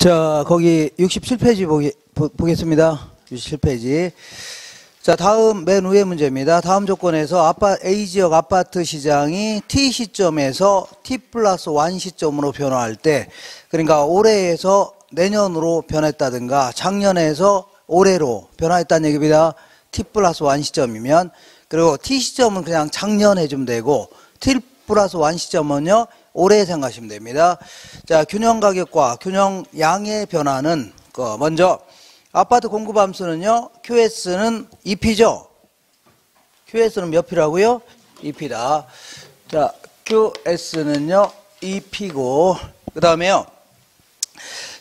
자, 거기 67페이지 보겠습니다. 67페이지. 자, 다음 맨 위에 문제입니다. 다음 조건에서 A지역 아파트 시장이 T 시점에서 T 플러스 1 시점으로 변화할 때, 그러니까 올해에서 내년으로 변했다든가 작년에서 올해로 변화했다는 얘기입니다. T 플러스 1 시점이면. 그리고 T 시점은 그냥 작년 해주면 되고 T 플러스 1 시점은요 올해 생각하시면 됩니다. 자, 균형 가격과 균형 양의 변화는 먼저 아파트 공급 함수는요 QS는 EP죠. QS는 몇 P라고요? EP다. 자, QS는요 EP고, 그 다음에요.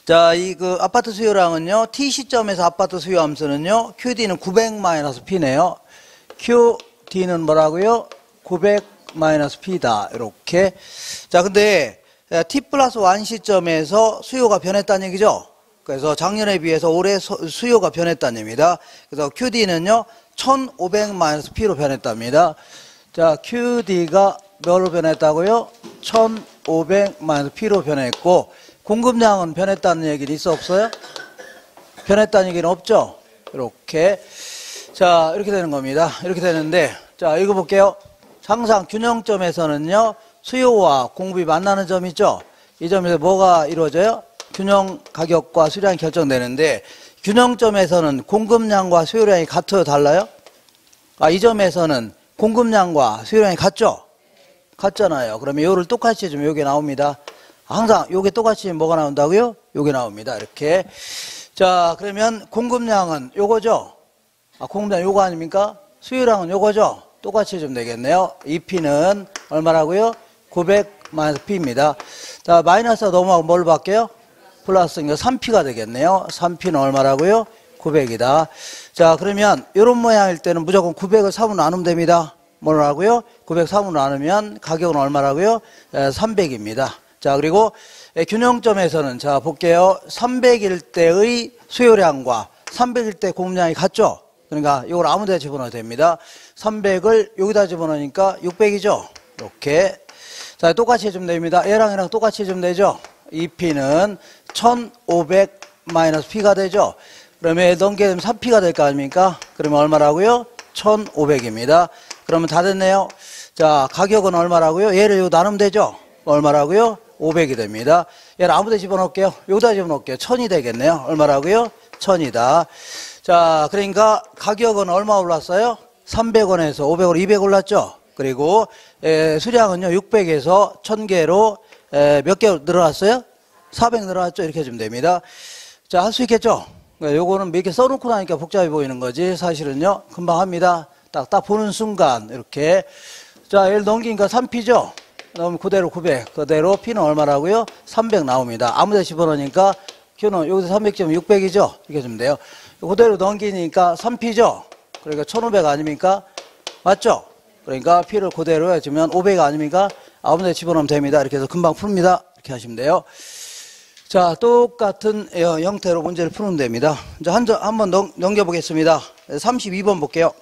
자, 아파트 수요량은요 T 시점에서 아파트 수요 함수는요 QD는 900-P네요. QD는 뭐라고요? 900-P다. 이렇게. 자, 근데 T 플러스 1 시점에서 수요가 변했다는 얘기죠. 그래서 작년에 비해서 올해 수요가 변했다는 얘기입니다. 그래서 QD는요 1500-P로 변했답니다. 자, QD가 몇로 변했다고요? 1500-P로 변했고, 공급량은 변했다는 얘기는 있어 없어요? 변했다는 얘기는 없죠? 이렇게. 자, 이렇게 되는 겁니다. 이렇게 되는데, 자, 읽어볼게요. 항상 균형점에서는요 수요와 공급이 만나는 점 있죠. 이 점에서 뭐가 이루어져요? 균형 가격과 수요량이 결정되는데, 균형점에서는 공급량과 수요량이 같아요, 달라요? 이 점에서는 공급량과 수요량이 같죠? 같잖아요. 그러면 요를 똑같이 해주면 요게 나옵니다. 항상 요게 똑같이 뭐가 나온다고요? 요게 나옵니다. 이렇게. 자, 그러면 공급량은 요거죠? 공급량 요거 아닙니까? 수요량은 요거죠? 똑같이 해주면 되겠네요. EP는 얼마라고요? 900-P입니다. 자, 마이너스가 넘어가고 뭘 바뀌어요? 플러스니까 3P가 되겠네요. 3P는 얼마라고요? 900이다. 자, 그러면 이런 모양일 때는 무조건 900을 3으로 나누면 됩니다. 뭐라고요? 900 3으로 나누면 가격은 얼마라고요? 300입니다. 자, 그리고 균형점에서는 자, 볼게요. 300일 때의 수요량과 300일 때 공급량이 같죠? 그러니까 이걸 아무 데나 집어넣어도 됩니다. 300을 여기다 집어넣으니까 600이죠? 이렇게. 자, 똑같이 해주면 됩니다. 얘랑 똑같이 해주면 되죠? EP는 1500-P가 되죠? 그러면 넘게 되면 3P가 될 거 아닙니까? 그러면 얼마라고요? 1500입니다. 그러면 다 됐네요. 자, 가격은 얼마라고요? 얘를 여기 나누면 되죠? 얼마라고요? 500이 됩니다. 얘를 아무 데 집어넣을게요. 여기다 집어넣을게요. 1000이 되겠네요. 얼마라고요? 1000이다. 자, 그러니까 가격은 얼마 올랐어요? 300원에서 500원, 200 올랐죠? 그리고 수량은요 600에서 1000개로 몇 개 늘어났어요? 400 늘어났죠? 이렇게 해주면 됩니다. 자, 할 수 있겠죠? 요거는 몇 개 써놓고 나니까 복잡해 보이는 거지 사실은요 금방 합니다. 딱 보는 순간 이렇게. 자, 얘를 넘기니까 3P죠? 그럼 그대로 900, 그대로 P는 얼마라고요? 300 나옵니다. 아무 데 집어넣으니까 Q는 여기서 300점 600이죠? 이렇게 해주면 돼요. 그대로 넘기니까 3P죠? 그러니까 1500 아닙니까? 맞죠? 그러니까 P를 그대로 해주면 500 아닙니까? 아무 데 집어넣으면 됩니다. 이렇게 해서 금방 풉니다. 이렇게 하시면 돼요. 자, 똑같은 형태로 문제를 푸는 됩니다. 자, 한번 넘겨보겠습니다. 32번 볼게요.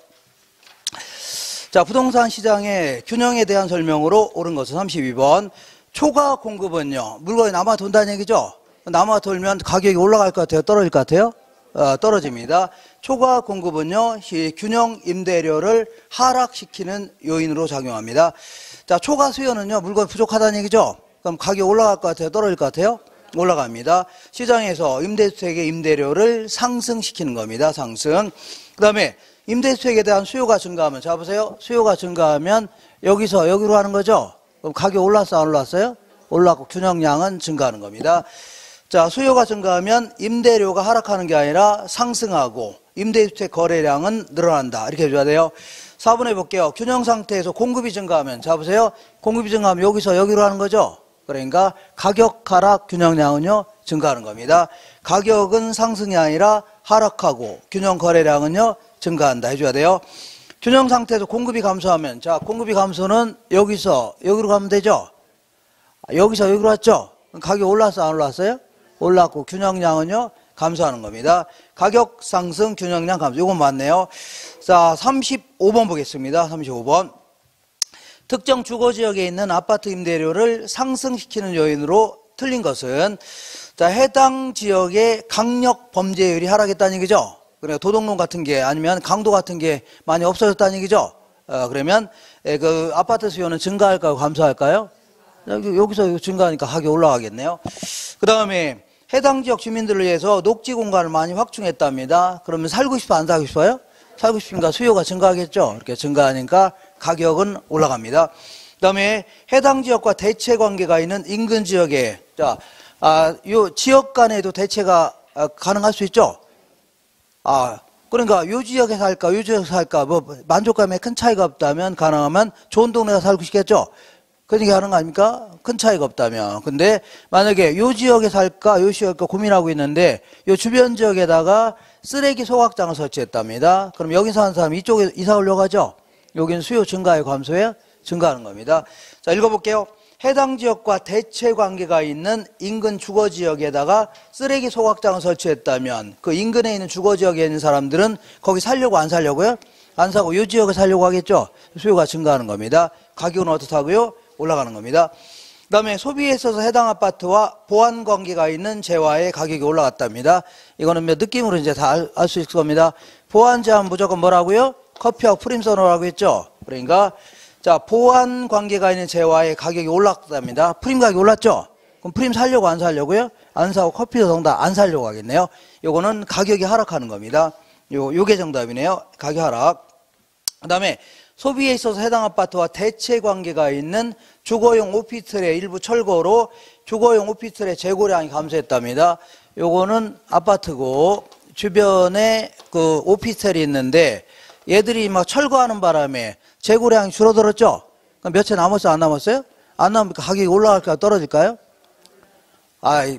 자, 부동산 시장의 균형에 대한 설명으로 옳은 것은 32번. 초과 공급은요, 물건이 남아 돈다는 얘기죠? 남아 돌면 가격이 올라갈 것 같아요? 떨어질 것 같아요? 떨어집니다. 초과 공급은요, 균형 임대료를 하락시키는 요인으로 작용합니다. 자, 초과 수요는요, 물건이 부족하다는 얘기죠? 그럼 가격이 올라갈 것 같아요? 떨어질 것 같아요? 올라갑니다. 시장에서 임대주택의 임대료를 상승시키는 겁니다. 상승. 그 다음에 임대주택에 대한 수요가 증가하면, 자, 보세요. 수요가 증가하면 여기서 여기로 하는 거죠? 그럼 가격 올랐어, 안 올랐어요? 올랐고 균형량은 증가하는 겁니다. 자, 수요가 증가하면 임대료가 하락하는 게 아니라 상승하고 임대주택 거래량은 늘어난다. 이렇게 해줘야 돼요. 4번 해볼게요. 균형 상태에서 공급이 증가하면, 자, 보세요. 공급이 증가하면 여기서 여기로 하는 거죠? 그러니까 가격 하락 균형량은요 증가하는 겁니다. 가격은 상승이 아니라 하락하고 균형 거래량은요 증가한다 해줘야 돼요. 균형 상태에서 공급이 감소하면, 자, 공급이 감소는 여기서 여기로 가면 되죠? 여기서 여기로 왔죠? 가격 올랐어, 안 올랐어요? 올랐고 균형량은요 감소하는 겁니다. 가격 상승 균형량 감소. 이건 맞네요. 자, 35번 보겠습니다. 35번. 특정 주거지역에 있는 아파트 임대료를 상승시키는 요인으로 틀린 것은, 자, 해당 지역의 강력 범죄율이 하락했다는 얘기죠. 그러니까 도둑놈 같은 게 아니면 강도 같은 게 많이 없어졌다는 얘기죠. 그러면 그 아파트 수요는 증가할까요? 감소할까요? 여기서 증가하니까 가격이 올라가겠네요. 그 다음에 해당 지역 주민들을 위해서 녹지 공간을 많이 확충했답니다. 그러면 살고 싶어 안 살고 싶어요? 살고 싶으니까 수요가 증가하겠죠. 이렇게 증가하니까 가격은 올라갑니다. 그 다음에 해당 지역과 대체 관계가 있는 인근 지역에 요 지역 간에도 대체가 가능할 수 있죠. 그러니까 요 지역에 살까 요 지역에 살까 뭐 만족감에 큰 차이가 없다면 가능하면 좋은 동네가 살고 싶겠죠. 그러니까 하는 거 아닙니까? 큰 차이가 없다면. 근데 만약에 요 지역에 살까 요 지역에 고민하고 있는데 요 주변 지역에다가 쓰레기 소각장을 설치했답니다. 그럼 여기서 사는 사람이 이쪽에 이사 오려고 하죠. 여기는 수요 증가에 감소에 증가하는 겁니다. 자, 읽어볼게요. 해당 지역과 대체 관계가 있는 인근 주거지역에다가 쓰레기 소각장을 설치했다면 그 인근에 있는 주거지역에 있는 사람들은 거기 살려고 안 살려고요? 안 사고 이 지역에 살려고 하겠죠? 수요가 증가하는 겁니다. 가격은 어떻다고요? 올라가는 겁니다. 그 다음에 소비에 있어서 해당 아파트와 보안 관계가 있는 재화의 가격이 올라갔답니다. 이거는 느낌으로 이제 다 알 수 있을 겁니다. 보안 제한 무조건 뭐라고요? 커피하고 프림 써놓으라고 했죠? 그러니까 자, 보안 관계가 있는 재화의 가격이 올랐답니다. 프림 가격이 올랐죠? 그럼 프림 살려고 안 살려고요? 안 사고 커피도 정답 안 살려고 하겠네요. 요거는 가격이 하락하는 겁니다. 요게 정답이네요. 가격 하락. 그 다음에 소비에 있어서 해당 아파트와 대체 관계가 있는 주거용 오피스텔의 일부 철거로 주거용 오피스텔의 재고량이 감소했답니다. 요거는 아파트고 주변에 그 오피스텔이 있는데 얘들이 막 철거하는 바람에 재고량이 줄어들었죠? 그럼 몇 채 남았어요? 안 남았어요? 안 남으니까 가격이 올라갈까요? 떨어질까요?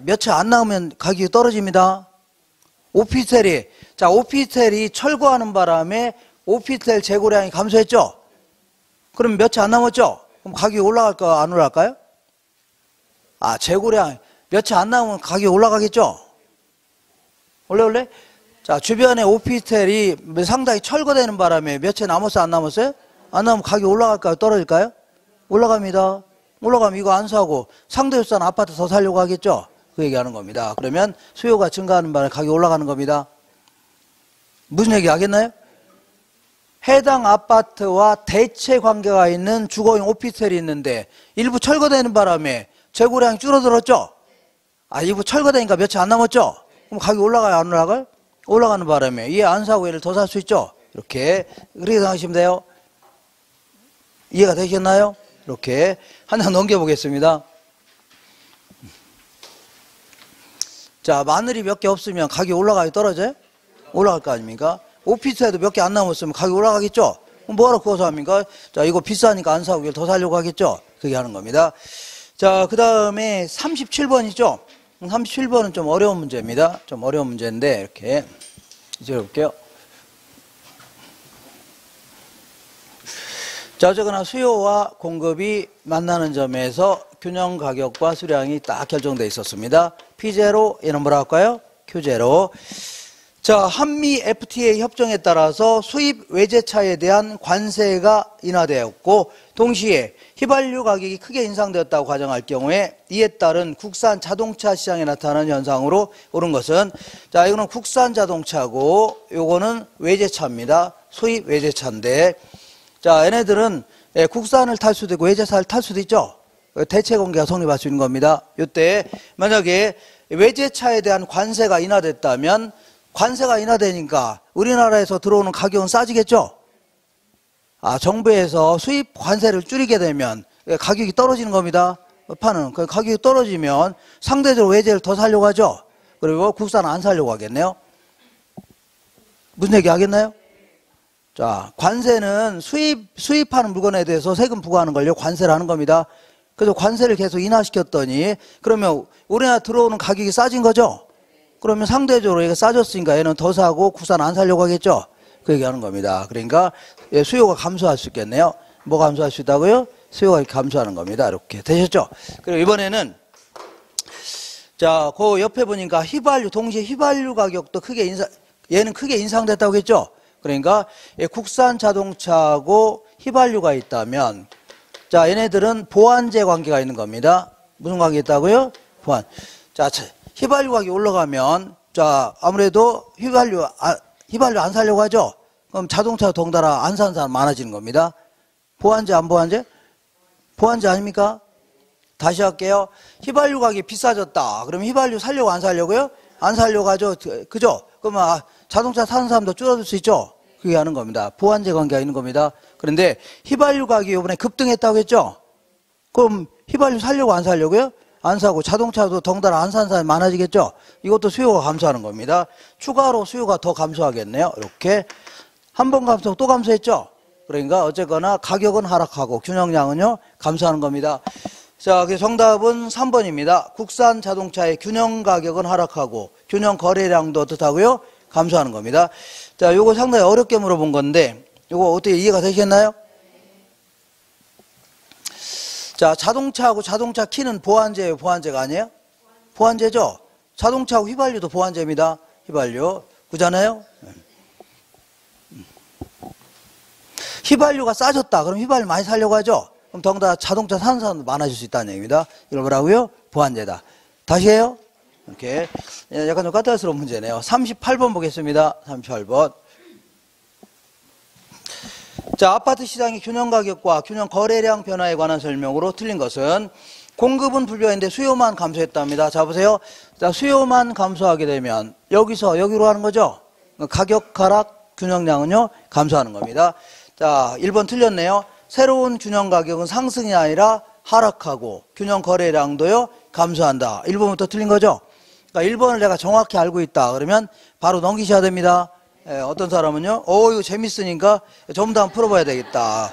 몇 채 안 남으면 가격이 떨어집니다. 오피스텔이 철거하는 바람에 오피스텔 재고량이 감소했죠? 그럼 몇 채 안 남았죠? 그럼 가격이 올라갈까요? 안 올라갈까요? 재고량 몇 채 안 남으면 가격이 올라가겠죠? 원래? 자, 주변에 오피스텔이 상당히 철거되는 바람에 몇 채 남았어요? 안 남았어요? 안 남으면 가격이 올라갈까요? 떨어질까요? 올라갑니다. 올라가면 이거 안 사고 상대 비싼 아파트 더 살려고 하겠죠? 그 얘기하는 겁니다. 그러면 수요가 증가하는 바람에 가격이 올라가는 겁니다. 무슨 얘기 하겠나요? 해당 아파트와 대체 관계가 있는 주거용 오피스텔이 있는데 일부 철거되는 바람에 재고량이 줄어들었죠? 일부 철거되니까 몇 채 안 남았죠? 그럼 가격이 올라가요? 안 올라가요? 올라가는 바람에 얘 안 사고 얘를 더 살 수 있죠? 이렇게 생각하시면 돼요. 이해가 되셨나요? 이렇게 한 장 넘겨보겠습니다. 자, 마늘이 몇 개 없으면 가격이 올라가요? 떨어져요? 올라갈 거 아닙니까? 오피스텔도 몇 개 안 남았으면 가격이 올라가겠죠? 그럼 뭐하러 구워서 합니까? 자, 이거 비싸니까 안 사고 이걸 더 살려고 하겠죠? 그게 하는 겁니다. 자, 그 다음에 37번이죠? 37번은 좀 어려운 문제입니다. 좀 어려운 문제인데, 이렇게 잊어볼게요. 자, 어쨌거나 수요와 공급이 만나는 점에서 균형 가격과 수량이 딱 결정되어 있었습니다. P0, 얘는 뭐라 할까요? Q0. 자, 한미 FTA 협정에 따라서 수입 외제차에 대한 관세가 인하되었고 동시에 휘발유 가격이 크게 인상되었다고 가정할 경우에 이에 따른 국산 자동차 시장에 나타나는 현상으로 오른 것은 자, 이거는 국산 자동차고 요거는 외제차입니다. 수입 외제차인데 자, 얘네들은 국산을 탈 수도 있고 외제차를 탈 수도 있죠. 대체 관계가 성립할 수 있는 겁니다. 이때 만약에 외제차에 대한 관세가 인하됐다면 관세가 인하되니까 우리나라에서 들어오는 가격은 싸지겠죠? 정부에서 수입 관세를 줄이게 되면 가격이 떨어지는 겁니다. 파는. 가격이 떨어지면 상대적으로 외제를 더 사려고 하죠? 그리고 국산 안 사려고 하겠네요. 무슨 얘기 하겠나요? 자, 관세는 수입하는 물건에 대해서 세금 부과하는 걸요, 관세를 하는 겁니다. 그래서 관세를 계속 인하시켰더니 그러면 우리나라 들어오는 가격이 싸진 거죠? 그러면 상대적으로 얘가 싸졌으니까 얘는 더 사고 국산 안 사려고 하겠죠? 그 얘기하는 겁니다. 그러니까 수요가 감소할 수 있겠네요. 뭐 감소할 수 있다고요? 수요가 이렇게 감소하는 겁니다. 이렇게 되셨죠? 그리고 이번에는 자, 그 옆에 보니까 동시에 휘발유 가격도 얘는 크게 인상됐다고 했죠? 그러니까 국산 자동차하고 휘발유가 있다면 자, 얘네들은 보완제 관계가 있는 겁니다. 무슨 관계 있다고요? 보완. 자, 휘발유 가격이 올라가면, 자, 아무래도 휘발유 안 사려고 하죠? 그럼 자동차 덩달아 안 사는 사람 많아지는 겁니다. 보완제, 안 보완제? 보완제 아닙니까? 다시 할게요. 휘발유 가격이 비싸졌다. 그럼 휘발유 살려고 안 살려고요? 안 살려고 하죠. 그죠? 그러면 자동차 사는 사람도 줄어들 수 있죠? 그게 하는 겁니다. 보완제 관계가 있는 겁니다. 그런데 휘발유 가격이 이번에 급등했다고 했죠? 그럼 휘발유 살려고 안 살려고요? 안 사고 자동차도 덩달아 안 사는 사람이 많아지겠죠? 이것도 수요가 감소하는 겁니다. 추가로 수요가 더 감소하겠네요. 이렇게 한 번 감소 또 감소했죠? 그러니까 어쨌거나 가격은 하락하고 균형량은요 감소하는 겁니다. 자, 그래서 정답은 3번입니다. 국산 자동차의 균형 가격은 하락하고 균형 거래량도 어떻다고요? 감소하는 겁니다. 자, 요거 상당히 어렵게 물어본 건데 요거 어떻게 이해가 되셨나요? 자, 자동차하고 자동차 키는 보완제예요, 보완제가 아니에요? 보완제죠? 자동차하고 휘발유도 보완제입니다. 휘발유. 그잖아요? 휘발유가 싸졌다. 그럼 휘발유 많이 사려고 하죠? 그럼 덩달아 자동차 사는 사람도 많아질 수 있다는 얘기입니다. 이걸 뭐라고요? 보완제다. 다시 해요? 이렇게. 약간 좀 까탈스러운 문제네요. 38번 보겠습니다. 38번. 자, 아파트 시장의 균형 가격과 균형 거래량 변화에 관한 설명으로 틀린 것은 공급은 불변인데 수요만 감소했답니다. 자, 보세요. 자, 수요만 감소하게 되면 여기서 여기로 하는 거죠? 가격 하락, 균형량은요, 감소하는 겁니다. 자, 1번 틀렸네요. 새로운 균형 가격은 상승이 아니라 하락하고 균형 거래량도요, 감소한다. 1번부터 틀린 거죠? 그러니까 1번을 내가 정확히 알고 있다. 그러면 바로 넘기셔야 됩니다. 어떤 사람은요, 이거 재밌으니까 전부 다 한번 풀어봐야 되겠다.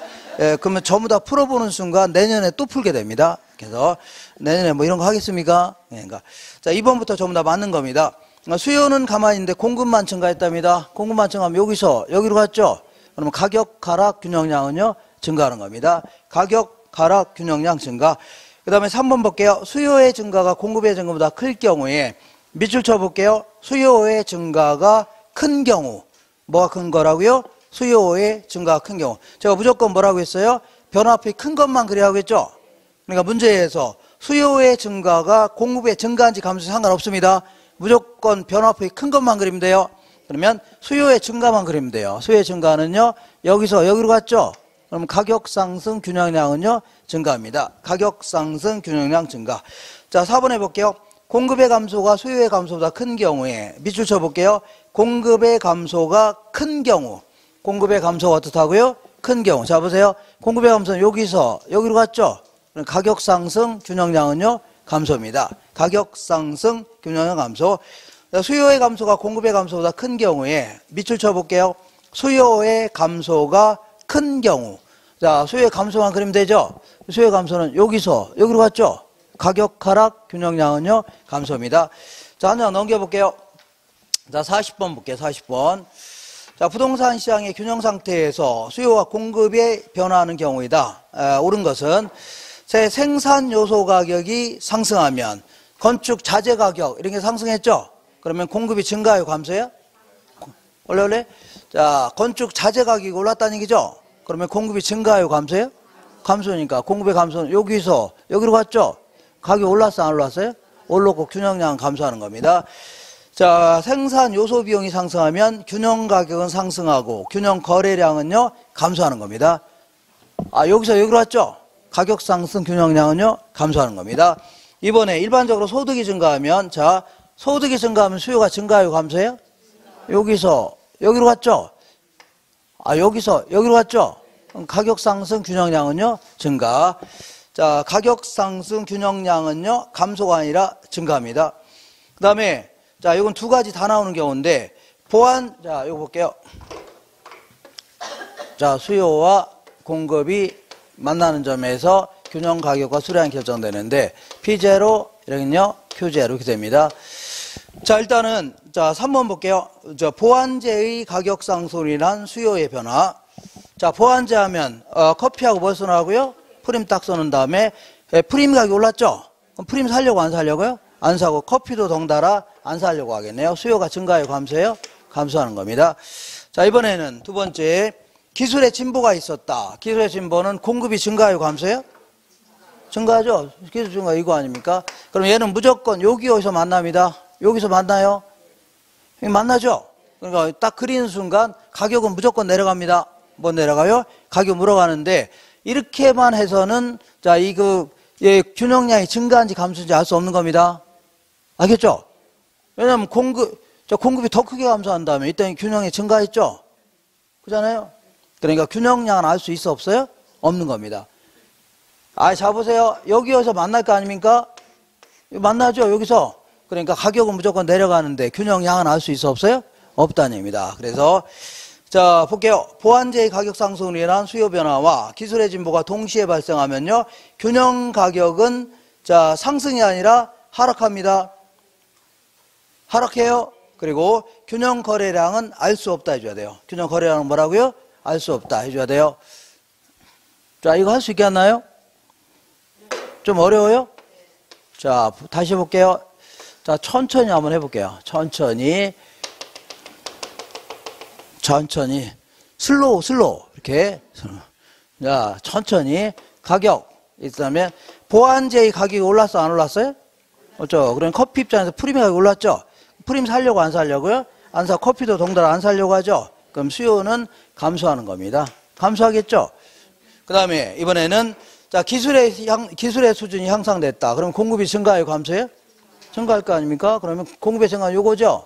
그러면 전부 다 풀어보는 순간 내년에 또 풀게 됩니다. 그래서 내년에 뭐 이런 거 하겠습니까? 그러니까. 자, 2번부터 전부 다 맞는 겁니다. 수요는 가만히 있는데 공급만 증가했답니다. 공급만 증가하면 여기서 여기로 갔죠? 그러면 가격 하락 균형량은요, 증가하는 겁니다. 가격 하락 균형량 증가. 그 다음에 3번 볼게요. 수요의 증가가 공급의 증가보다 클 경우에 밑줄 쳐볼게요. 수요의 증가가 큰 경우. 뭐가 큰 거라고요? 수요의 증가가 큰 경우. 제가 무조건 뭐라고 했어요? 변화폭이 큰 것만 그래야 하겠죠? 그러니까 문제에서 수요의 증가가 공급의 증가인지 감소인지 상관없습니다. 무조건 변화폭이 큰 것만 그리면 돼요. 그러면 수요의 증가만 그리면 돼요. 수요의 증가는요, 여기서 여기로 갔죠? 그럼 가격 상승 균형량은요, 증가합니다. 가격 상승 균형량 증가. 자, 4번 해볼게요. 공급의 감소가 수요의 감소보다 큰 경우에 밑줄 쳐볼게요. 공급의 감소가 큰 경우. 공급의 감소가 어떻다고요? 큰 경우. 자, 보세요. 공급의 감소는 여기서 여기로 갔죠? 그럼 가격 상승 균형량은요, 감소입니다. 가격 상승 균형량 감소. 수요의 감소가 공급의 감소보다 큰 경우에 밑줄 쳐볼게요. 수요의 감소가 큰 경우. 자, 수요의 감소만 그리면 되죠? 수요의 감소는 여기서 여기로 갔죠? 가격 하락 균형량은요, 감소입니다. 자, 한 장 넘겨볼게요. 자, 40번 볼게요. 40번. 자, 부동산 시장의 균형 상태에서 수요와 공급이 변화하는 경우이다. 옳은 것은 새 생산 요소 가격이 상승하면 건축 자재 가격 이런 게 상승했죠? 그러면 공급이 증가해요, 감소해요? 원래? 자, 건축 자재 가격이 올랐다는 얘기죠? 그러면 공급이 증가해요, 감소해요? 감소니까 공급의 감소는 여기서 여기로 갔죠? 가격이 올랐어요, 안 올랐어요? 올랐고 균형량은 감소하는 겁니다. 자, 생산 요소 비용이 상승하면 균형 가격은 상승하고 균형 거래량은요, 감소하는 겁니다. 여기서 여기로 왔죠? 가격 상승 균형량은요, 감소하는 겁니다. 이번에 일반적으로 소득이 증가하면, 자, 소득이 증가하면 수요가 증가해요, 감소해요? 여기서 여기로 갔죠? 여기서 여기로 갔죠? 그럼 가격 상승 균형량은요, 증가. 자, 가격 상승 균형량은요, 감소가 아니라 증가합니다. 그 다음에, 자, 이건 두 가지 다 나오는 경우인데, 자, 이거 볼게요. 자, 수요와 공급이 만나는 점에서 균형 가격과 수량이 결정되는데, P0, 이렇게요, Q0 이렇게 됩니다. 자, 일단은, 자, 3번 볼게요. 자, 보완제의 가격 상승이란 수요의 변화. 자, 보완제 하면, 커피하고 뭐 써나고요? 프림 딱 써놓은 다음에, 프림 가격이 올랐죠? 그럼 프림 사려고 안 사려고요? 안 사고, 커피도 덩달아 안 사려고 하겠네요. 수요가 증가해요, 감소해요? 감소하는 겁니다. 자, 이번에는 두 번째, 기술의 진보가 있었다. 기술의 진보는 공급이 증가해요, 감소해요? 증가하죠? 기술 증가 이거 아닙니까? 그럼 얘는 무조건 여기서 만납니다. 여기서 만나요? 만나죠? 그러니까 딱 그리는 순간 가격은 무조건 내려갑니다. 뭐 내려가요? 가격 물어가는데 이렇게만 해서는 자, 얘 균형량이 증가한지 감소인지 알 수 없는 겁니다. 알겠죠? 왜냐면 공급이 더 크게 감소한다면 이때는 균형이 증가했죠? 그잖아요? 그러니까 균형량은 알 수 있어 없어요? 없는 겁니다. 자, 보세요. 여기서 만날 거 아닙니까? 만나죠, 여기서. 그러니까 가격은 무조건 내려가는데 균형량은 알 수 있어 없어요? 없다는 얘기입니다. 그래서 자, 볼게요. 보완제의 가격 상승으로 인한 수요 변화와 기술의 진보가 동시에 발생하면요, 균형 가격은 자, 상승이 아니라 하락합니다. 하락해요. 그리고 균형 거래량은 알 수 없다 해줘야 돼요. 균형 거래량은 뭐라고요? 알 수 없다 해줘야 돼요. 자, 이거 할 수 있게 하나요? 좀 어려워요? 자, 다시 해볼게요. 자, 천천히 한번 해볼게요. 천천히. 슬로우. 이렇게. 자, 천천히. 가격. 있다면, 보완제의 가격이 올랐어, 안 올랐어요? 그렇죠. 그럼 커피 입장에서 프림의 가격이 올랐죠? 프림 살려고 안 살려고요? 안 사, 커피도 동달 안 살려고 하죠? 그럼 수요는 감소하는 겁니다. 감소하겠죠? 그 다음에 이번에는 자, 기술의 수준이 향상됐다. 그럼 공급이 증가해요, 감소해요? 증가할 거 아닙니까? 그러면 공급의 증가는 요거죠?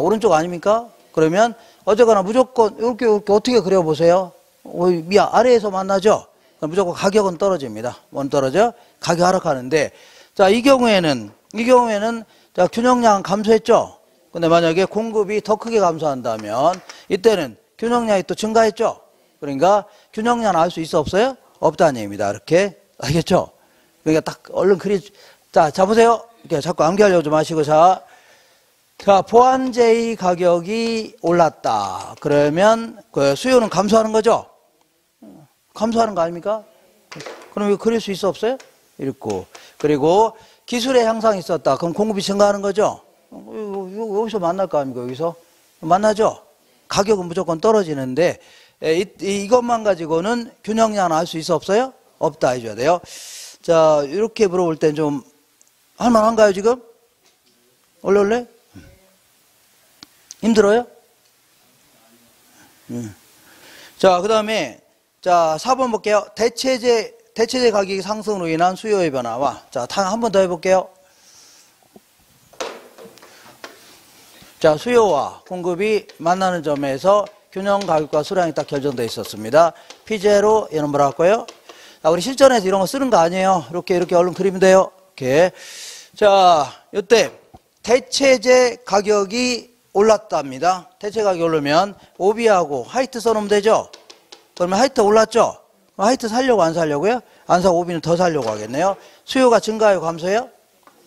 오른쪽 아닙니까? 그러면 어쨌거나 무조건 이렇게 어떻게 그려보세요? 아래에서 만나죠? 그럼 무조건 가격은 떨어집니다. 뭔 떨어져? 가격 하락하는데, 자, 이 경우에는 자, 균형량 감소했죠? 근데 만약에 공급이 더 크게 감소한다면 이때는 균형량이 또 증가했죠? 그러니까 균형량 알 수 있어 없어요? 없다는 얘기입니다. 이렇게. 알겠죠? 그러니까 딱 얼른 자, 보세요. 이렇게 자꾸 암기하려고 좀 하시고, 자, 보완제의 가격이 올랐다. 그러면 그 수요는 감소하는 거죠? 감소하는 거 아닙니까? 그럼 이거 그릴 수 있어 없어요? 읽고. 그리고 기술의 향상이 있었다. 그럼 공급이 증가하는 거죠? 여기서 만날 거 아닙니까? 여기서? 만나죠? 가격은 무조건 떨어지는데, 이것만 가지고는 균형량 알 수 있어 없어요? 없다 해줘야 돼요. 자, 이렇게 물어볼 땐 좀 할만한가요, 지금? 원래? 힘들어요? 자, 그 다음에, 자, 4번 볼게요. 대체제 가격의 상승으로 인한 수요의 변화와, 자, 한 번 더 해볼게요. 자, 수요와 공급이 만나는 점에서 균형 가격과 수량이 딱 결정되어 있었습니다. P0, 얘는 뭐라고 할까요? 자, 우리 실전에서 이런 거 쓰는 거 아니에요. 이렇게 얼른 그리면 돼요. 이렇게. 자, 이때 대체제 가격이 올랐답니다. 대체 가격이 오르면 오비하고 하이트 써놓으면 되죠? 그러면 하이트 올랐죠? 하이트 살려고 안 살려고요? 안 사고 오비는 더 살려고 하겠네요. 수요가 증가해요, 감소해요?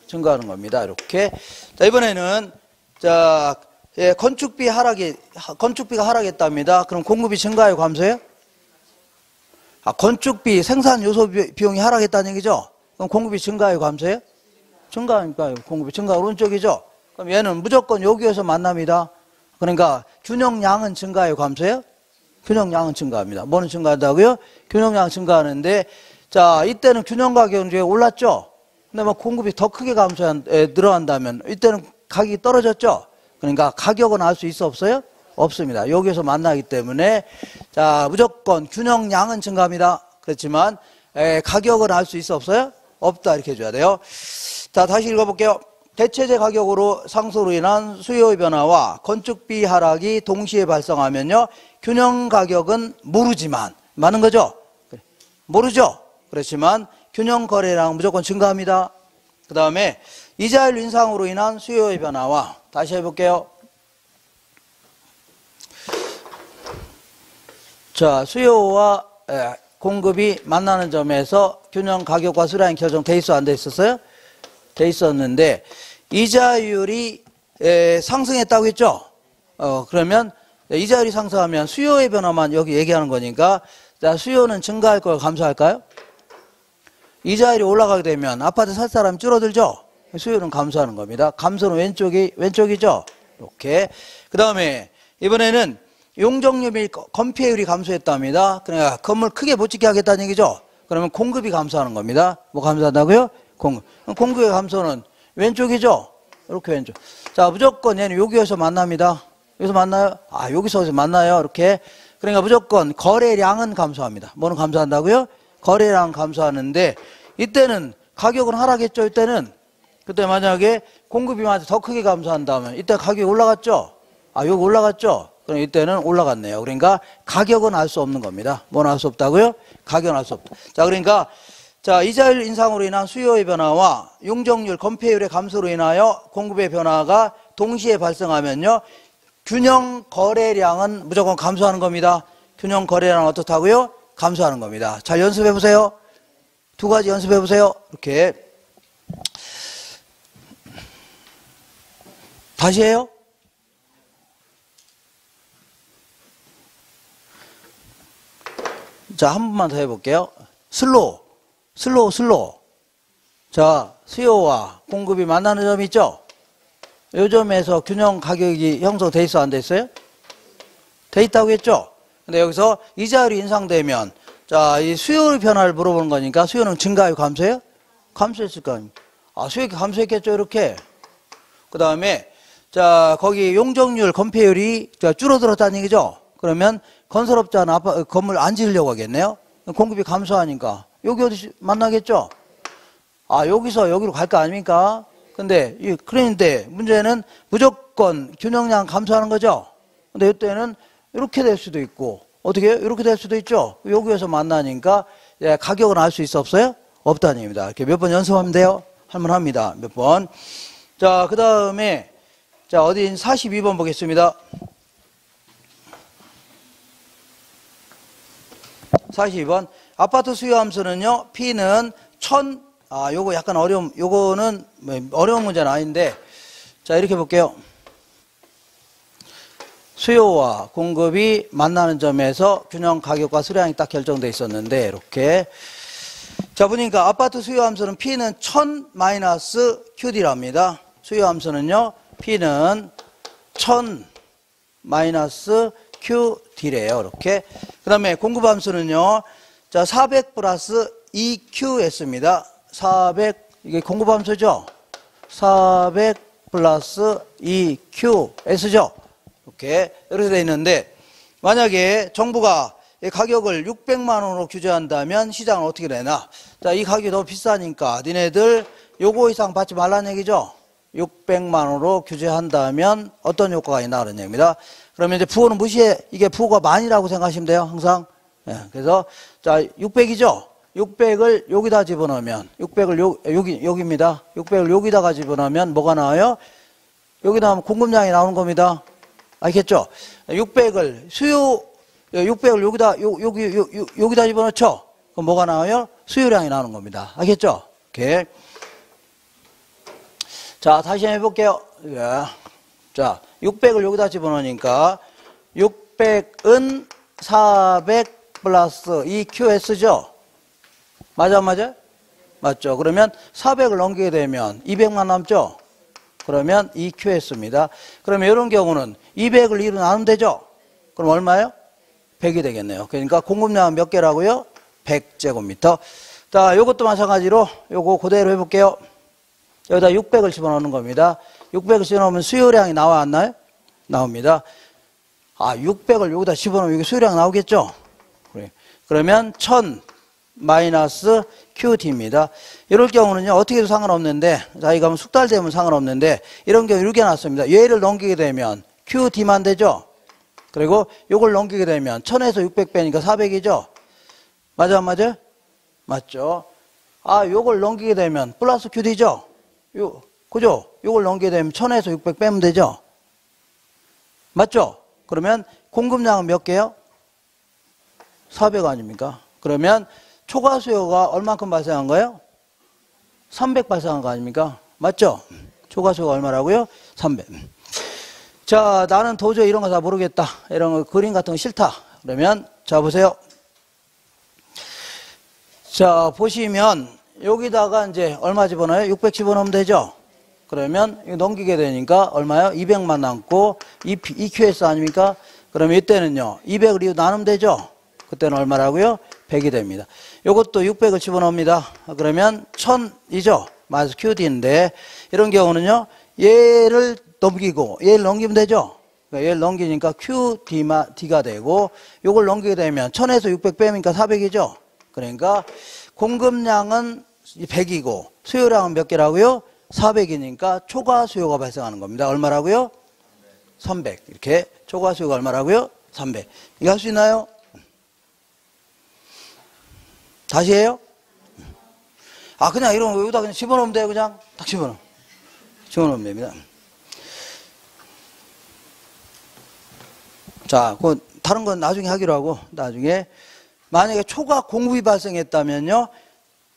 증가하는 겁니다. 이렇게. 자, 이번에는 자, 건축비가 하락했답니다. 그럼 공급이 증가해요, 감소해요? 건축비, 생산 요소 비용이 하락했다는 얘기죠? 그럼 공급이 증가해요, 감소해요? 증가하니까 공급이 증가 오른쪽이죠? 그럼 얘는 무조건 여기에서 만납니다. 그러니까 균형량은 증가해요, 감소해요? 균형량은 증가합니다. 뭐는 증가한다고요? 균형량 증가하는데, 자, 이때는 균형 가격은 이제 올랐죠? 근데 뭐 공급이 더 크게 늘어난다면 이때는 가격이 떨어졌죠? 그러니까 가격은 알 수 있어 없어요? 없습니다. 여기에서 만나기 때문에 자, 무조건 균형량은 증가합니다. 그렇지만 가격은 알 수 있어 없어요? 없다 이렇게 해줘야 돼요. 자, 다시 읽어볼게요. 대체제 가격으로 상승으로 인한 수요의 변화와 건축비 하락이 동시에 발생하면요, 균형 가격은 모르지만, 많은 거죠? 모르죠? 그렇지만 균형 거래량 무조건 증가합니다. 그 다음에 이자율 인상으로 인한 수요의 변화와, 다시 해볼게요. 자, 수요와 공급이 만나는 점에서 균형 가격과 수량이 결정돼 있어 안 돼 있었어요? 돼 있었는데 이자율이 상승했다고 했죠? 그러면 이자율이 상승하면 수요의 변화만 여기 얘기하는 거니까, 자, 수요는 증가할 거예요, 감소할까요? 이자율이 올라가게 되면 아파트 살 사람이 줄어들죠? 수요는 감소하는 겁니다. 감소는 왼쪽이죠? 이렇게. 그 다음에 이번에는 용적률 및 건폐율이 감소했답니다. 그러니까 건물 크게 못 짓게 하겠다는 얘기죠? 그러면 공급이 감소하는 겁니다. 뭐 감소한다고요? 공급의 감소는 왼쪽이죠? 이렇게 왼쪽. 자, 무조건 얘는 여기에서 만납니다. 여기서 만나요? 아, 여기서 만나요. 이렇게. 그러니까 무조건 거래량은 감소합니다. 뭐는 감소한다고요? 거래량 감소하는데 이때는 가격은 하락했죠. 이때는. 그때 만약에 공급이 더 크게 감소한다면 이때 가격이 올라갔죠? 아, 여기 올라갔죠? 그럼 이때는 올라갔네요. 그러니까 가격은 알 수 없는 겁니다. 뭐는 알 수 없다고요? 가격은 알 수 없다. 자, 그러니까 자, 이자율 인상으로 인한 수요의 변화와 용적률, 건폐율의 감소로 인하여 공급의 변화가 동시에 발생하면요. 균형 거래량은 무조건 감소하는 겁니다. 균형 거래량은 어떻다고요? 감소하는 겁니다. 잘 연습해 보세요. 두 가지 연습해 보세요. 이렇게. 다시 해요. 자, 한 번만 더 해볼게요. 슬로우. 자, 수요와 공급이 만나는 점이 있죠? 이 점에서 균형 가격이 형성돼 있어, 안 돼 있어요? 돼 있다고 했죠? 근데 여기서 이자율이 인상되면, 자, 이 수요의 변화를 물어보는 거니까 수요는 증가요, 감소해요? 감소했을 거 아닙니까? 아, 수요가 감소했겠죠, 이렇게. 그 다음에, 자, 거기 용적률, 건폐율이 줄어들었다는 얘기죠? 그러면 건설업자는 건물 안 지으려고 하겠네요? 공급이 감소하니까. 여기 어디 만나겠죠? 아, 여기서 여기로 갈 거 아닙니까? 근데, 그런데 문제는 무조건 균형량 감소하는 거죠? 근데 이때는 이렇게 될 수도 있고, 어떻게 해요? 이렇게 될 수도 있죠? 여기에서 만나니까, 예, 가격은 알 수 있어, 없어요? 없다는 얘기입니다. 이렇게 몇 번 연습하면 돼요? 할만합니다. 몇 번. 자, 그 다음에, 자, 어딘 42번 보겠습니다. 42번. 아파트 수요 함수는요, P는 요거 약간 요거는 어려운 문제는 아닌데, 자, 이렇게 볼게요. 수요와 공급이 만나는 점에서 균형 가격과 수량이 딱 결정되어 있었는데, 이렇게. 자, 보니까 아파트 수요 함수는 P는 1000-QD랍니다. 수요 함수는요, P는 1000-QD래요. 이렇게. 그 다음에 공급 함수는요, 자, 400 플러스 EQS입니다. 400, 이게 공급 함수죠? 400 플러스 EQS죠? 이렇게 되어 있는데, 만약에 정부가 이 가격을 600만 원으로 규제한다면 시장은 어떻게 되나? 자, 이 가격이 너무 비싸니까 니네들 요거 이상 받지 말라는 얘기죠? 600만 원으로 규제한다면 어떤 효과가 있나 그런 얘기입니다. 그러면 이제 부호는 무시해. 이게 부호가 만이라고 생각하시면 돼요, 항상. 예, 그래서, 자, 600이죠? 600을 여기다 집어넣으면, 600을 여기입니다. 600을 여기다가 집어넣으면 뭐가 나와요? 여기다 하면 공급량이 나오는 겁니다. 알겠죠? 600을, 600을 여기다 집어넣죠? 그럼 뭐가 나와요? 수요량이 나오는 겁니다. 알겠죠? 이렇게. 자, 다시 한번 해볼게요. 자, 600을 여기다 집어넣으니까 600은 400 플러스 EQS죠? 맞아? 맞죠? 그러면 400을 넘기게 되면 200만 남죠? 그러면 EQS입니다. 그러면 이런 경우는 200을 2로 나누면 되죠? 그럼 얼마예요? 100이 되겠네요. 그러니까 공급량은 몇 개라고요? 100제곱미터. 자, 이것도 마찬가지로 요거 그대로 해볼게요. 여기다 600을 집어넣는 겁니다. 600을 집어넣으면 수요량이 나와 안 나요? 나옵니다. 아, 600을 여기다 집어넣으면 여기 수요량 나오겠죠? 그래. 그러면 1000 마이너스 QD입니다. 이럴 경우는요, 어떻게 해도 상관없는데, 자, 이거 하면 숙달되면 상관없는데, 이런 경우 이렇게 놨습니다. 얘를 넘기게 되면 QD만 되죠? 그리고 요걸 넘기게 되면 1000에서 600 빼니까 400이죠? 맞아, 안 맞아? 맞죠? 아, 요걸 넘기게 되면 플러스 QD죠? 그죠? 요걸 넘기게 되면 1000에서 600 빼면 되죠? 맞죠? 그러면 공급량은 몇 개요? 400 아닙니까? 그러면 초과 수요가 얼만큼 발생한 거예요? 300 발생한 거 아닙니까? 맞죠? 초과 수요가 얼마라고요? 300. 자, 나는 도저히 이런 거 다 모르겠다. 이런 거 그림 같은 거 싫다. 그러면 자, 보세요. 자, 보시면 여기다가 이제 얼마 집어넣어요? 600 집어넣으면 되죠? 그러면 이거 넘기게 되니까 얼마요? 200만 남고 EQS 아닙니까? 그러면 이때는요, 200을 이거 나누면 되죠? 그때는 얼마라고요? 100이 됩니다. 요것도 600을 집어넣습니다. 그러면 1000이죠. 마이너스 QD인데 이런 경우는요. 얘를 넘기고 얘를 넘기면 되죠. 그러니까 얘를 넘기니까 QD가 되고 요걸 넘기게 되면 1000에서 600 빼니까 400이죠. 그러니까 공급량은 100이고 수요량은 몇 개라고요? 400이니까 초과 수요가 발생하는 겁니다. 얼마라고요? 300. 이렇게 초과 수요가 얼마라고요? 300. 이거 할 수 있나요? 다시 해요? 아, 그냥 이런 거 여기다 그냥 집어넣으면 돼요. 그냥 딱 집어넣으면 됩니다. 자, 그 다른 건 나중에 하기로 하고, 나중에 만약에 초과 공급이 발생했다면요,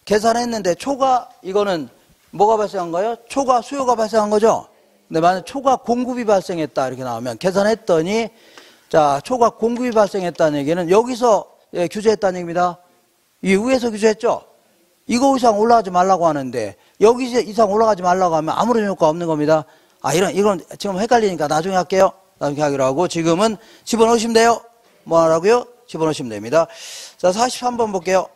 계산했는데 초과 이거는 뭐가 발생한 거예요? 초과 수요가 발생한 거죠. 근데 만약 초과 공급이 발생했다 이렇게 나오면 계산했더니 자, 초과 공급이 발생했다는 얘기는 여기서 규제했다는 얘기입니다. 이 위에서 규제했죠. 이거 이상 올라가지 말라고 하는데 여기 이상 올라가지 말라고 하면 아무런 효과 없는 겁니다. 아, 이건 지금 헷갈리니까 나중에 할게요. 나중에 하기로 하고 지금은 집어넣으시면 돼요. 뭐 하라고요? 집어넣으시면 됩니다. 자, 43번 볼게요.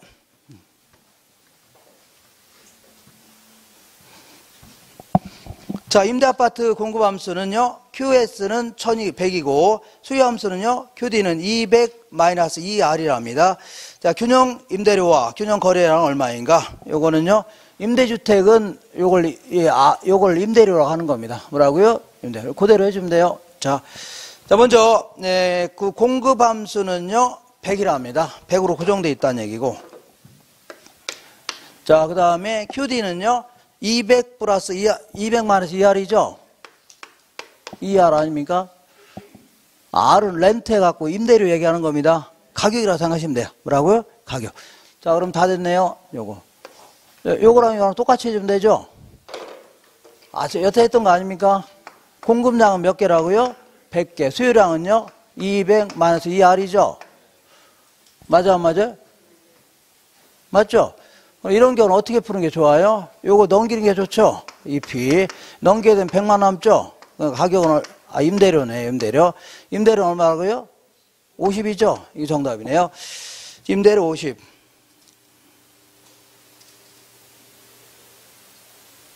자, 임대아파트 공급함수는요, QS는 100이고, 수요함수는요, QD는 200-2R이랍니다. 자, 균형 임대료와 균형 거래량은 얼마인가? 요거는요, 임대주택은 요걸 임대료라고 하는 겁니다. 뭐라고요? 임대료. 그대로 해주면 돼요. 자, 먼저, 그 공급함수는요, 100이랍니다. 100으로 고정되어 있다는 얘기고. 자, 그 다음에 QD는요, 200 플러스 200만원에서 2R이죠? 2R 아닙니까? R은 렌트 해갖고 임대료 얘기하는 겁니다. 가격이라고 생각하시면 돼요. 뭐라고요? 가격. 자, 그럼 다 됐네요. 요거랑 이거랑 똑같이 해주면 되죠? 아, 여태 했던 거 아닙니까? 공급량은 몇 개라고요? 100개. 수요량은요? 200만원에서 2R이죠? 맞아, 안 맞아요? 맞죠? 이런 경우는 어떻게 푸는 게 좋아요? 요거 넘기는 게 좋죠? EP. 넘기게 되면 100만 남죠? 가격은, 임대료네, 임대료. 임대료는 얼마라고요? 50이죠? 이게 정답이네요. 임대료 50.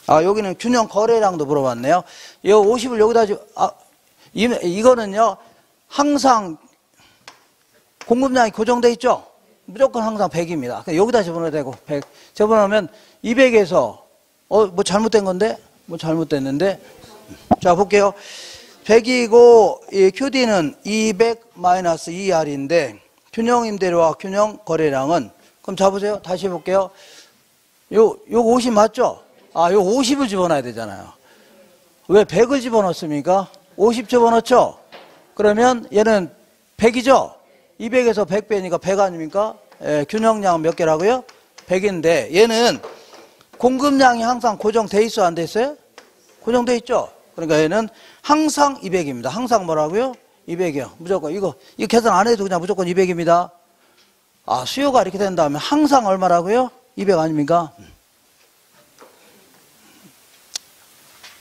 아, 여기는 균형 거래량도 물어봤네요. 이 50을 여기다, 이거는요, 항상 공급량이 고정돼 있죠? 무조건 항상 100입니다. 여기다 집어넣어야 되고, 100. 집어넣으면 200에서, 뭐 잘못된 건데? 뭐 잘못됐는데? 자, 볼게요. 100이고, 이 QD는 200-2R인데, 균형 임대료와 균형 거래량은, 그럼 잡으세요. 다시 해볼게요. 요거 50 맞죠? 아, 요 50을 집어넣어야 되잖아요. 왜 100을 집어넣습니까? 50 집어넣죠? 그러면 얘는 100이죠? 200에서 100 빼니까 100 아닙니까? 균형량은 몇 개라고요? 100인데 얘는 공급량이 항상 고정돼 있어 안 돼 있어요? 고정돼 있죠? 그러니까 얘는 항상 200입니다. 항상 뭐라고요? 200이요. 무조건 이거 계산 안 해도 그냥 무조건 200입니다. 아, 수요가 이렇게 된다면 항상 얼마라고요? 200 아닙니까?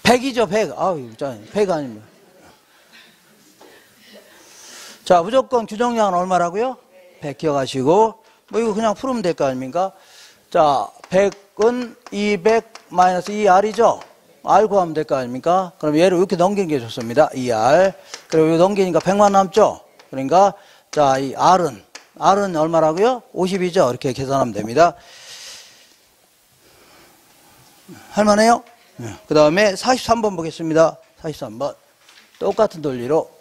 100이죠, 100. 아우, 100 아닙니다. 자, 무조건 규정량은 얼마라고요? 100 기억하시고, 뭐 이거 그냥 풀으면 될 거 아닙니까? 자, 100은 200-2R이죠? R 구하면 될 거 아닙니까? 그럼 얘를 이렇게 넘기는 게 좋습니다. 2R. 그리고 이거 넘기니까 100만 남죠? 그러니까, 자, 이 R은 얼마라고요? 50이죠? 이렇게 계산하면 됩니다. 할만해요? 그 다음에 43번 보겠습니다. 43번. 똑같은 논리로.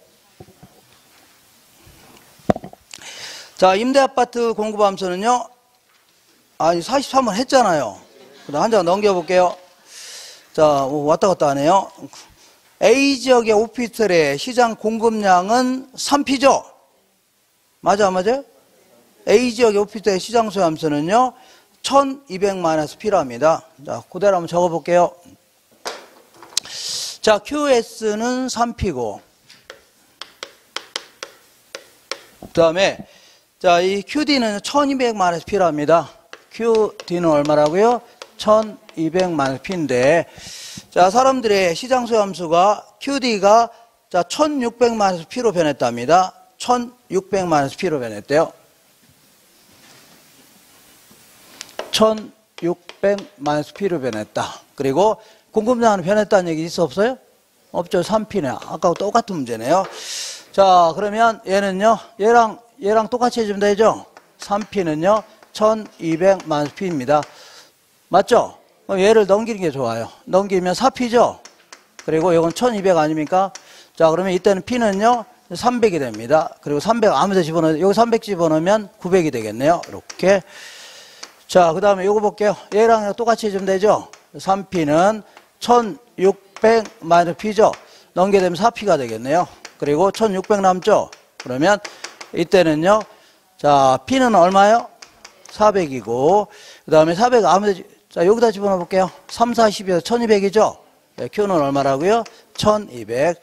자, 임대아파트 공급함수는요, 아니, 43번 했잖아요. 그다음 한 장 넘겨볼게요. 자, 왔다 갔다 하네요. A지역의 오피스텔의 시장 공급량은 3P죠? 맞아, 안 맞아요? A지역의 오피스텔의 시장 소요함수는요, 1200-P랍니다. 자, 그대로 한번 적어볼게요. 자, QS는 3P고, 그 다음에, 자, 이 QD는 1200-P랍니다. QD는 얼마라고요? 1200-P인데, 자, 사람들의 시장 소요함수가 QD가 자, 1600-P로 변했답니다. 1600-P로 변했대요. 1600 마이너스 P로 변했다. 그리고 공급량은 변했다는 얘기 있어 없어요? 없죠. 3P네. 아까하고 똑같은 문제네요. 자, 그러면 얘는요, 얘랑 똑같이 해주면 되죠? 3P는요, 1200 마이너스 P입니다. 맞죠? 그럼 얘를 넘기는 게 좋아요. 넘기면 4P죠? 그리고 이건 1200 아닙니까? 자, 그러면 이때는 P는요, 300이 됩니다. 그리고 300 아무 데 집어넣으면, 여기 300 집어넣으면 900이 되겠네요. 이렇게. 자, 그 다음에 요거 볼게요. 얘랑 똑같이 해주면 되죠? 3P는 1600 마이너스 P죠? 넘게 되면 4P가 되겠네요. 그리고 1600 남죠? 그러면 이때는요, 자, P는 얼마요? 400이고, 그 다음에 400 아무 데, 자, 여기다 집어넣어 볼게요. 3, 4, 12에서 1200이죠? 네, Q는 얼마라고요? 1200.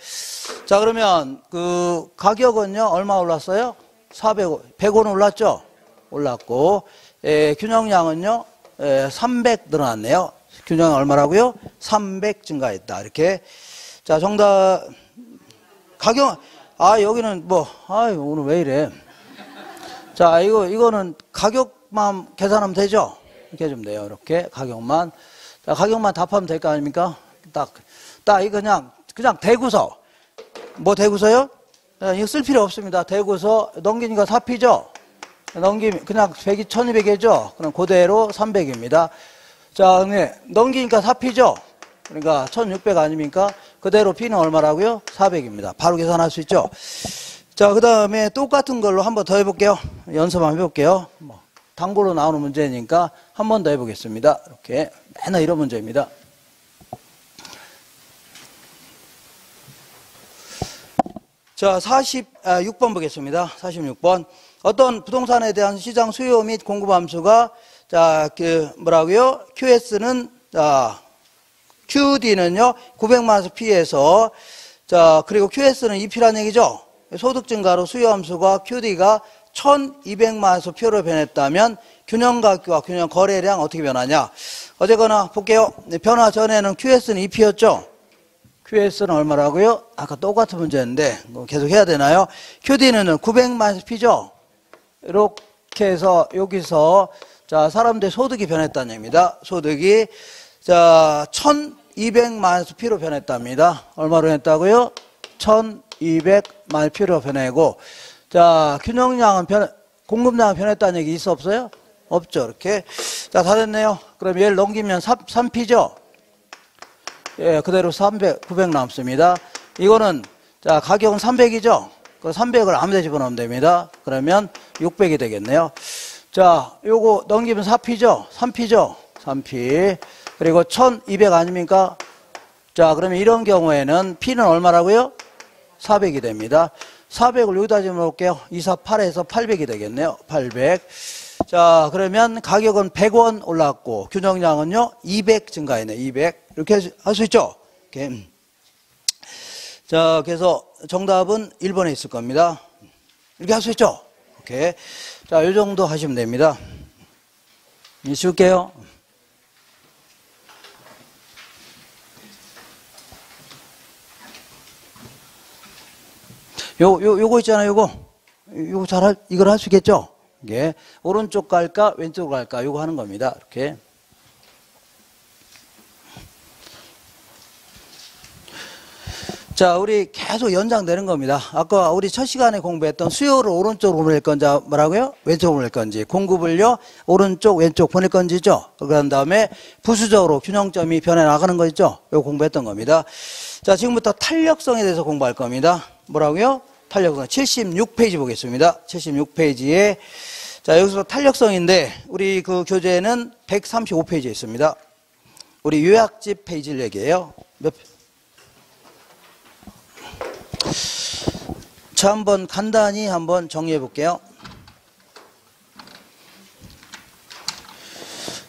자, 그러면 그 가격은요, 얼마 올랐어요? 400, 100원 올랐죠? 올랐고, 균형량은요, 300 늘어났네요. 균형량 얼마라고요? 300 증가했다. 이렇게. 자, 정답, 가격, 여기는 뭐, 오늘 왜 이래. 자, 이거는 가격만 계산하면 되죠? 이렇게 해주면 돼요. 이렇게, 가격만. 자, 가격만 답하면 될 거 아닙니까? 이거 그냥 대구서. 뭐 대구서요? 이거 쓸 필요 없습니다. 대구서 넘기니까 4P죠? 넘기면, 그냥 100이 1200이죠? 그럼 그대로 300입니다. 자, 넘기니까 4P죠? 그러니까 1600 아닙니까? 그대로 P는 얼마라고요? 400입니다. 바로 계산할 수 있죠? 자, 그 다음에 똑같은 걸로 한 번 더 해볼게요. 연습 한번 해볼게요. 단골로 나오는 문제니까 한 번 더 해보겠습니다. 이렇게. 맨날 이런 문제입니다. 자, 46번 보겠습니다. 46번. 어떤 부동산에 대한 시장 수요 및 공급 함수가, 자, 뭐라고요? QS는, 자, QD는요, 900만원에서 P에서, 자, 그리고 QS는 2P란 얘기죠? 소득 증가로 수요 함수가 QD가 1200만원에서 P로 변했다면 균형 가격과 균형 거래량 어떻게 변하냐? 어쨌거나 볼게요. 변화 전에는 QS는 2P였죠? QS는 얼마라고요? 아까 똑같은 문제였는데 계속 해야 되나요? QD는 900만원에서 P죠? 이렇게 해서 여기서 자, 사람들의 소득이 변했다는 얘기입니다. 소득이 자, 1200만원에서 P로 변했답니다. 얼마로 변했다고요? 1200만원 P로 변하고, 자, 균형량은 공급량은 변했다는 얘기 있어 없어요? 없죠. 이렇게. 자, 다 됐네요. 그럼 얘를 넘기면 3P죠? 예, 그대로 900 남습니다. 이거는, 자, 가격은 300이죠? 그 300을 아무 데 집어넣으면 됩니다. 그러면 600이 되겠네요. 자, 요거 넘기면 4P죠? 3P죠? 3P. 그리고 1200 아닙니까? 자, 그러면 이런 경우에는 P는 얼마라고요? 400이 됩니다. 400을 여기다 집어넣을게요. 248에서 800이 되겠네요. 800. 자, 그러면 가격은 100원 올랐고, 균형량은요, 200 증가했네. 200. 이렇게 할 수 있죠? 이렇게. 자, 그래서 정답은 1번에 있을 겁니다. 이렇게 할 수 있죠? 오케이. 자, 이 정도 하시면 됩니다. 쉴게요. 요거 있잖아요, 요거 이걸 할 수 있겠죠? 이게, 오른쪽 갈까, 왼쪽으로 갈까, 요거 하는 겁니다. 이렇게. 자, 우리 계속 연장되는 겁니다. 아까 우리 첫 시간에 공부했던 수요를 오른쪽으로 보낼 건지, 뭐라고요? 왼쪽으로 보낼 건지, 공급을요, 오른쪽, 왼쪽 보낼 건지죠? 그런 다음에 부수적으로 균형점이 변해 나가는 거 있죠? 요거 공부했던 겁니다. 자, 지금부터 탄력성에 대해서 공부할 겁니다. 뭐라고요? 탄력성. 76페이지 보겠습니다. 76페이지에. 자, 여기서 탄력성인데, 우리 그 교재는 135페이지에 있습니다. 우리 요약집 페이지를 얘기해요. 자, 한번 간단히 한번 정리해 볼게요.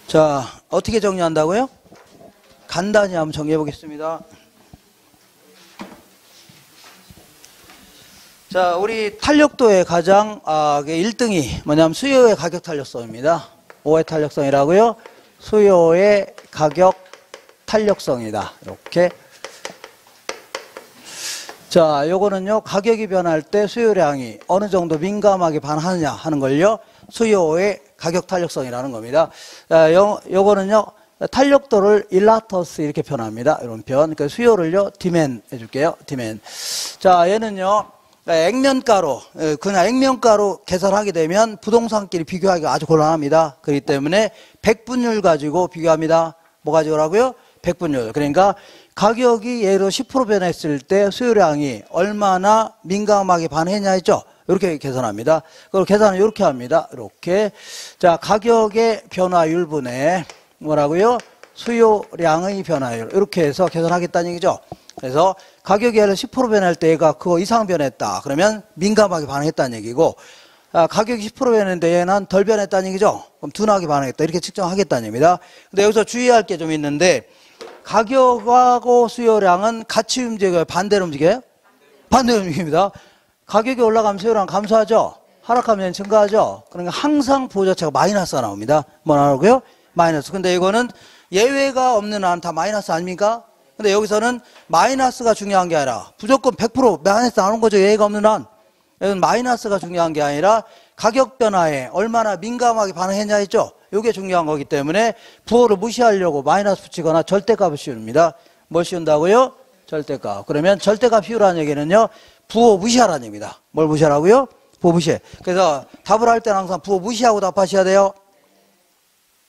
자, 어떻게 정리한다고요? 간단히 한번 정리해 보겠습니다. 자, 우리 탄력도의 가장 1등이 뭐냐면 수요의 가격 탄력성입니다. 5의 탄력성이라고요? 수요의 가격 탄력성이다. 이렇게. 자, 요거는요, 가격이 변할 때 수요량이 어느 정도 민감하게 반하느냐 하는 걸요, 수요의 가격 탄력성이라는 겁니다. 요거는요, 탄력도를 일라터스 이렇게 표현합니다. 이런 표현. 그 수요를요, 디맨 해줄게요. 디맨. 자, 얘는요, 액면가로, 그냥 액면가로 계산하게 되면 부동산끼리 비교하기가 아주 곤란합니다. 그렇기 때문에 백분율 가지고 비교합니다. 뭐 가지고라고요? 백분율. 그러니까 가격이 예로 10% 변했을 때 수요량이 얼마나 민감하게 반했냐 했죠? 이렇게 계산합니다. 그걸 계산을 이렇게 합니다. 이렇게. 자, 가격의 변화율분의 뭐라고요? 수요량의 변화율. 이렇게 해서 계산하겠다는 얘기죠. 그래서 가격이 예를 10% 변할 때 얘가 그거 이상 변했다. 그러면 민감하게 반응했다는 얘기고, 가격이 10% 변했는데 얘는 덜 변했다는 얘기죠. 그럼 둔하게 반응했다. 이렇게 측정하겠다는 얘기입니다. 근데 여기서 주의할 게 좀 있는데, 가격하고 수요량은 같이 움직여요? 반대로 움직여요? 반대로 움직입니다. 가격이 올라가면 수요량 감소하죠? 하락하면 증가하죠? 그러니까 항상 부호자체가 마이너스가 나옵니다. 뭐 나오고요? 마이너스. 근데 이거는 예외가 없는 한 다 마이너스 아닙니까? 근데 여기서는 마이너스가 중요한 게 아니라 무조건 100% 마이너스 나오는 거죠. 예외가 없는 한. 여기는 마이너스가 중요한 게 아니라 가격 변화에 얼마나 민감하게 반응했냐 했죠. 이게 중요한 거기 때문에 부호를 무시하려고 마이너스 붙이거나 절대값을 씌웁니다. 뭘 씌운다고요? 절대값. 그러면 절대값 씌우라는 얘기는요, 부호 무시하라는 얘기입니다. 뭘 무시하라고요? 부호 무시해. 그래서 답을 할 때는 항상 부호 무시하고 답하셔야 돼요.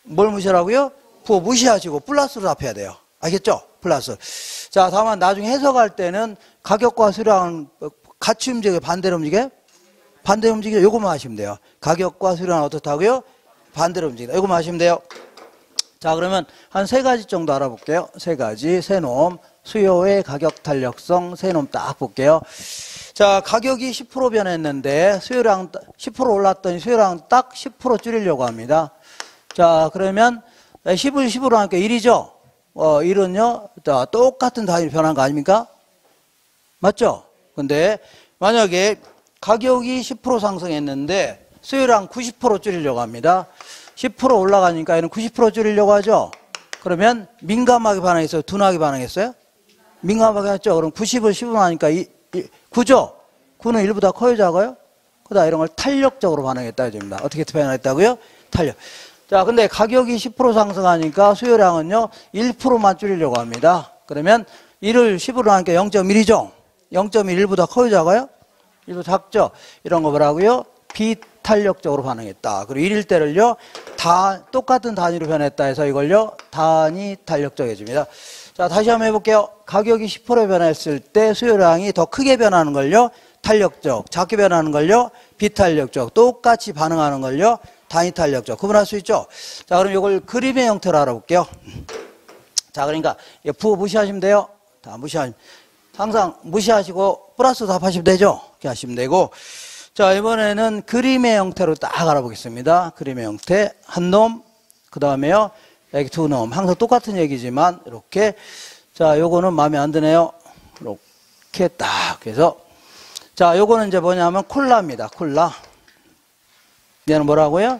뭘 무시하라고요? 부호 무시하시고 플러스로 답해야 돼요. 알겠죠? 플러스. 자, 다만 나중에 해석할 때는 가격과 수량은 같이 움직여요? 반대로 움직여요? 반대로 움직여요? 요것만 하시면 돼요. 가격과 수량은 어떻다고요? 반대로 움직인다. 요것만 하시면 돼요. 자, 그러면 한 3가지 정도 알아볼게요. 3가지. 세 놈. 수요의 가격 탄력성 세 놈 딱 볼게요. 자, 가격이 10% 변했는데 수요량 10% 올랐더니 수요량 딱 10% 줄이려고 합니다. 자, 그러면 10을 10으로 하니까 1이죠? 1은요, 자, 똑같은 단위로 변한 거 아닙니까? 맞죠? 근데 만약에 가격이 10% 상승했는데 수요량 90% 줄이려고 합니다. 10% 올라가니까 얘는 90% 줄이려고 하죠? 그러면 민감하게 반응했어요? 둔하게 반응했어요? 민감하게 했죠? 그럼 90을 10으로 하니까 9죠? 9는 1보다 커요, 작아요? 그다 이런 걸 탄력적으로 반응했다 해줍니다. 어떻게 표현했다고요? 탄력. 자, 근데 가격이 10% 상승하니까 수요량은요, 1%만 줄이려고 합니다. 그러면 1을 10으로 하니까 0.1이죠? 0.1, 1보다 커요, 작아요? 1보다 작죠? 이런 거 뭐라고요? 비탄력적으로 반응했다. 그리고 1일 때를요, 다 똑같은 단위로 변했다 해서 이걸요, 단위 탄력적 해줍니다. 자, 다시 한번 해볼게요. 가격이 10% 변했을 때 수요량이 더 크게 변하는 걸요, 탄력적. 작게 변하는 걸요, 비탄력적. 똑같이 반응하는 걸요, 단위 탄력적. 구분할 수 있죠? 자, 그럼 이걸 그림의 형태로 알아볼게요. 자, 그러니까 부호 무시하시면 돼요. 다 무시하시면. 항상 무시하시고 플러스 답하시면 되죠? 이렇게 하시면 되고. 자, 이번에는 그림의 형태로 딱 알아보겠습니다. 그림의 형태. 한 놈, 그 다음에요, 여기 두 놈. 항상 똑같은 얘기지만, 이렇게. 자, 요거는 마음에 안 드네요. 이렇게 딱 해서. 자, 요거는 이제 뭐냐면 콜라입니다. 콜라. 얘는 뭐라고요?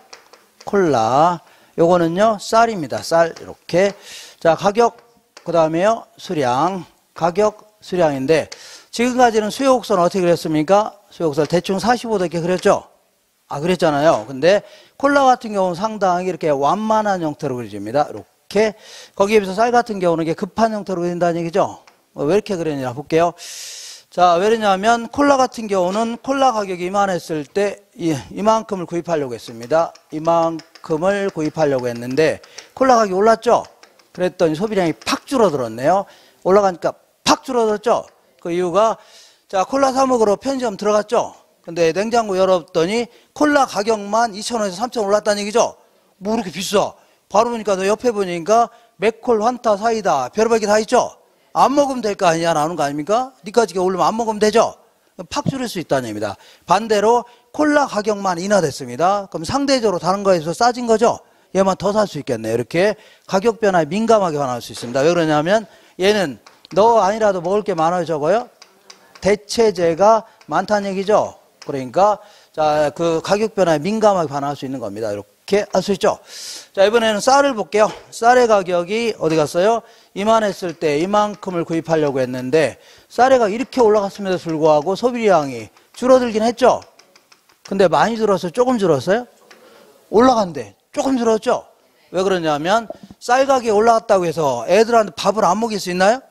콜라. 요거는요, 쌀입니다. 쌀. 이렇게. 자, 가격, 그 다음에요, 수량. 가격, 수량인데, 지금까지는 수요 곡선 어떻게 그렸습니까? 수요 곡선 대충 45도 이렇게 그렸죠? 아, 그랬잖아요. 근데 콜라 같은 경우는 상당히 이렇게 완만한 형태로 그려집니다. 이렇게. 거기에 비해서 쌀 같은 경우는 이게 급한 형태로 그린다는 얘기죠? 왜 이렇게 그렸냐 볼게요. 자, 왜 그러냐면 콜라 같은 경우는 콜라 가격이 이만했을 때 이만큼을 구입하려고 했습니다. 이만큼을 구입하려고 했는데 콜라 가격이 올랐죠? 그랬더니 소비량이 팍 줄어들었네요. 올라가니까 팍 줄어들었죠? 그 이유가, 자, 콜라 사 먹으러 편의점 들어갔죠? 근데 냉장고 열었더니 콜라 가격만 2,000원에서 3,000원 올랐다는 얘기죠? 뭐 이렇게 비싸? 바로 보니까 너 옆에 보니까 맥콜, 환타, 사이다, 별의별 게 다 있죠? 안 먹으면 될 거 아니냐 나오는 거 아닙니까? 니까지게 오르면 안 먹으면 되죠? 팍 줄일 수 있다는 얘기입니다. 반대로 콜라 가격만 인하됐습니다. 그럼 상대적으로 다른 거에 비해서 싸진 거죠? 얘만 더 살 수 있겠네요. 이렇게 가격 변화에 민감하게 반응할 수 있습니다. 왜 그러냐면 얘는 너 아니라도 먹을 게 많아요, 적어요? 대체재가 많다는 얘기죠? 그러니까, 자, 그 가격 변화에 민감하게 반응할 수 있는 겁니다. 이렇게 할 수 있죠? 자, 이번에는 쌀을 볼게요. 쌀의 가격이 어디 갔어요? 이만했을 때 이만큼을 구입하려고 했는데 쌀이가 이렇게 올라갔음에도 불구하고 소비량이 줄어들긴 했죠. 근데 많이 줄었어요? 조금 줄었어요? 올라간대. 조금 줄었죠? 왜 그러냐면 쌀 가격이 올라갔다고 해서 애들한테 밥을 안 먹일 수 있나요?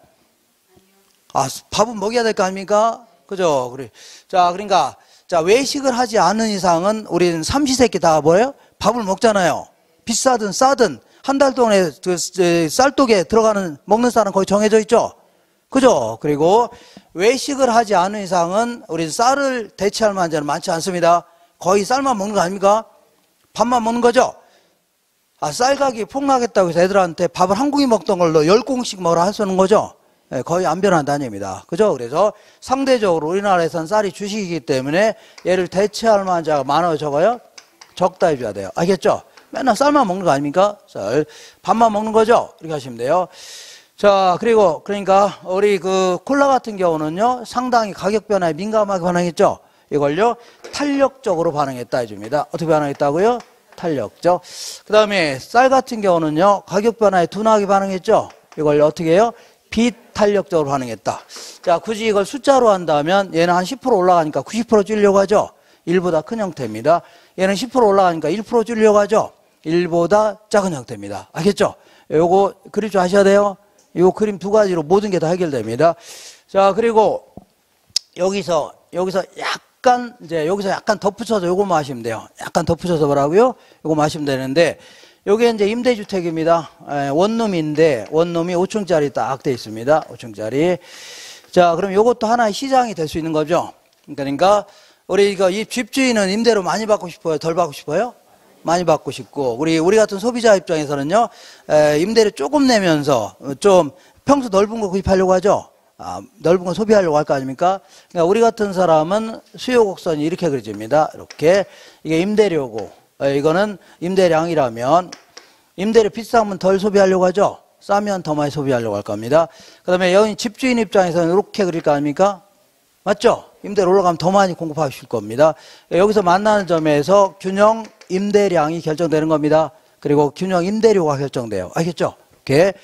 아, 밥은 먹여야 될 거 아닙니까? 그죠? 그래. 자, 그러니까 자, 외식을 하지 않은 이상은 우리는 삼시세끼 다 뭐예요? 밥을 먹잖아요. 비싸든 싸든 한 달 동안에 그 쌀독에 들어가는 먹는 쌀은 거의 정해져 있죠. 그죠? 그리고 외식을 하지 않은 이상은 우리 쌀을 대체할 만한 자는 많지 않습니다. 거의 쌀만 먹는 거 아닙니까? 밥만 먹는 거죠? 아, 쌀 가격이 폭락했다고 해서 애들한테 밥을 한 공기 먹던 걸로 10공씩 먹으라 하시는 거죠? 네, 거의 안 변한다는 얘기입니다. 그죠? 그래서 상대적으로 우리나라에서는 쌀이 주식이기 때문에 얘를 대체할 만한 자가 많아요, 적어요? 적다 해줘야 돼요. 알겠죠? 맨날 쌀만 먹는 거 아닙니까? 쌀. 밥만 먹는 거죠? 이렇게 하시면 돼요. 자, 그리고 그러니까 우리 그 콜라 같은 경우는요, 상당히 가격 변화에 민감하게 반응했죠? 이걸요, 탄력적으로 반응했다 해줍니다. 어떻게 반응했다고요? 탄력적. 그 다음에 쌀 같은 경우는요, 가격 변화에 둔하게 반응했죠? 이걸 어떻게 해요? 비탄력적으로 반응했다. 자, 굳이 이걸 숫자로 한다면 얘는 한 10% 올라가니까 90% 줄이려고 하죠? 1보다 큰 형태입니다. 얘는 10% 올라가니까 1% 줄이려고 하죠? 1보다 작은 형태입니다. 알겠죠? 요거 그림 좀 하셔야 돼요. 요 그림 두 가지로 모든 게 다 해결됩니다. 자, 그리고 여기서 약간 덧붙여서 요거만 하시면 돼요. 약간 덧붙여서 뭐라고요? 요거만 하시면 되는데, 요게 이제 임대주택입니다. 원룸인데, 원룸이 5층짜리 딱 돼 있습니다. 5층짜리. 자, 그럼 요것도 하나의 시장이 될 수 있는 거죠. 그러니까, 우리 이 집주인은 임대료 많이 받고 싶어요? 덜 받고 싶어요? 많이 받고 싶고, 우리 같은 소비자 입장에서는요, 임대료 조금 내면서 좀 평수 넓은 거 구입하려고 하죠? 아, 넓은 거 소비하려고 할 거 아닙니까? 그러니까 우리 같은 사람은 수요 곡선이 이렇게 그려집니다. 이렇게. 이게 임대료고, 이거는 임대량이라면, 임대료 비싸면 덜 소비하려고 하죠? 싸면 더 많이 소비하려고 할 겁니다. 그 다음에 여기 집주인 입장에서는 이렇게 그릴 거 아닙니까? 맞죠? 임대료 올라가면 더 많이 공급하실 겁니다. 여기서 만나는 점에서 균형 임대량이 결정되는 겁니다. 그리고 균형 임대료가 결정돼요. 알겠죠? 이렇게.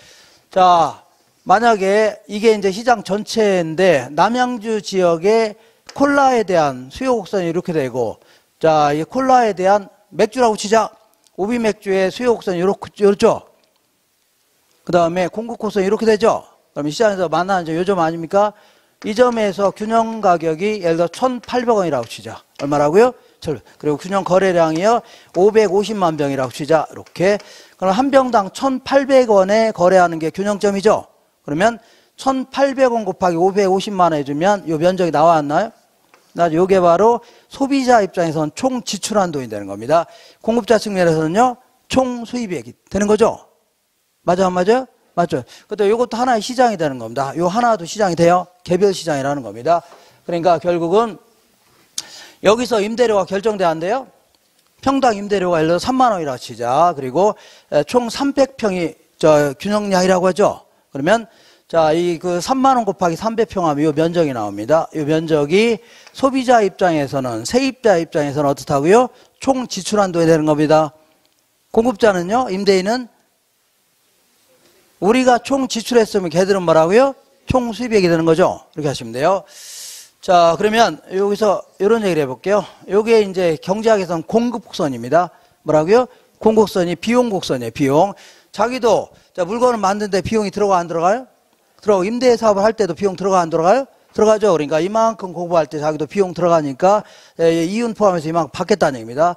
자, 만약에 이게 이제 시장 전체인데 남양주 지역의 콜라에 대한 수요 곡선이 이렇게 되고, 자, 이 콜라에 대한 맥주라고 치자. 오비 맥주의 수요 곡선이 이렇죠? 그 다음에 공급 곡선이 이렇게 되죠? 그러면 시장에서 만나는 점, 요 점 아닙니까? 이 점에서 균형 가격이 예를 들어 1,800원이라고 치자. 얼마라고요? 그리고 균형 거래량이요 550만 병이라고 치자. 이렇게. 그럼 한 병당 1,800원에 거래하는 게 균형점이죠. 그러면 1,800원 곱하기 550만 해주면 이 면적이 나왔나요? 요게 바로 소비자 입장에서는 총 지출한 돈이 되는 겁니다. 공급자 측면에서는요 총 수입액이 되는 거죠. 맞아 안 맞아요? 맞죠. 근데 이것도 하나의 시장이 되는 겁니다. 요 하나도 시장이 돼요. 개별 시장이라는 겁니다. 그러니까 결국은 여기서 임대료가 결정돼야 한대요. 평당 임대료가 예를 들어 3만 원이라고 치자. 그리고 총 300평이 균형량이라고 하죠. 그러면 자, 이 그 3만 원 곱하기 300평 하면 요 면적이 나옵니다. 요 면적이 소비자 입장에서는, 세입자 입장에서는 어떻다고요? 총 지출한 돈이 되는 겁니다. 공급자는요, 임대인은 우리가 총 지출했으면 걔들은 뭐라고요? 총 수입액이 되는 거죠. 이렇게 하시면 돼요. 자, 그러면 여기서 이런 얘기를 해볼게요. 요게 이제 경제학에서는 공급곡선입니다. 뭐라고요? 공급곡선이 비용곡선이에요. 비용. 자기도 자, 물건을 만드는데 비용이 들어가 안 들어가요? 들어가고, 임대 사업을 할 때도 비용 들어가 안 들어가요? 들어가죠. 그러니까 이만큼 공부할 때 자기도 비용 들어가니까 이윤 포함해서 이만큼 받겠다는 얘기입니다.